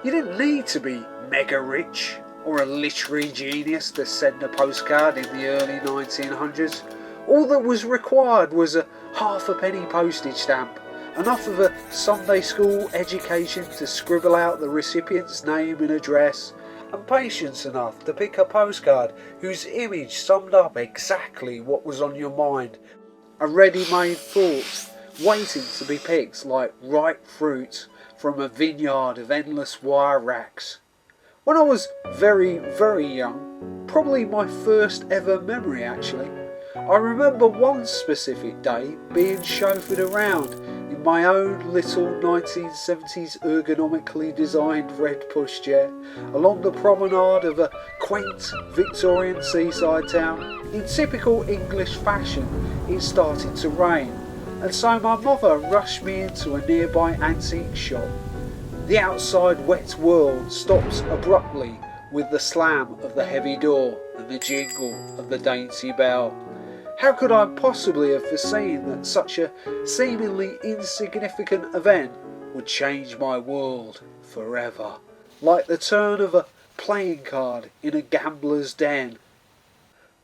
You didn't need to be mega rich or a literary genius to send a postcard in the early 1900s. All that was required was a half-a-penny postage stamp, enough of a Sunday school education to scribble out the recipient's name and address, and patience enough to pick a postcard whose image summed up exactly what was on your mind. A ready-made thought waiting to be picked like ripe fruit from a vineyard of endless wire racks. When I was very, very young, probably my first ever memory actually, I remember one specific day being chauffeured around in my own little 1970s ergonomically designed red pushchair along the promenade of a quaint Victorian seaside town. In typical English fashion, it started to rain, and so my mother rushed me into a nearby antique shop. The outside wet world stopped abruptly with the slam of the heavy door and the jingle of the dainty bell. How could I possibly have foreseen that such a seemingly insignificant event would change my world forever, like the turn of a playing card in a gambler's den?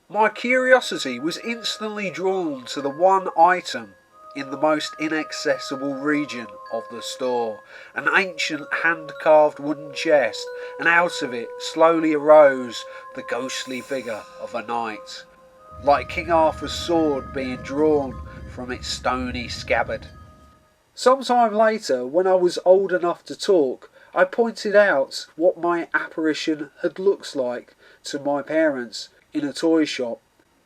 My curiosity was instantly drawn to the one item in the most inaccessible region of the store, an ancient hand-carved wooden chest, and out of it slowly arose the ghostly figure of a knight, like King Arthur's sword being drawn from its stony scabbard. Some time later, when I was old enough to talk, I pointed out what my apparition had looked like to my parents in a toy shop,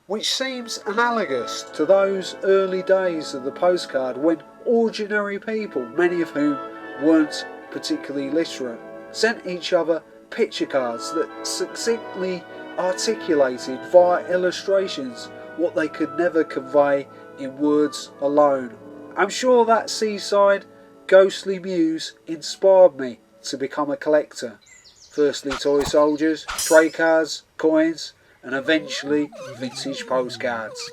which seems analogous to those early days of the postcard when ordinary people, many of whom weren't particularly literate, sent each other picture cards that succinctly articulated via illustrations what they could never convey in words alone. I'm sure that seaside ghostly muse inspired me to become a collector. Firstly toy soldiers, trade cards, coins, and eventually vintage postcards.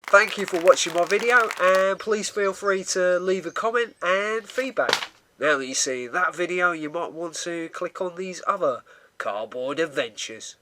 Thank you for watching my video, and please feel free to leave a comment and feedback. Now that you see that video, you might want to click on these other cardboard adventures.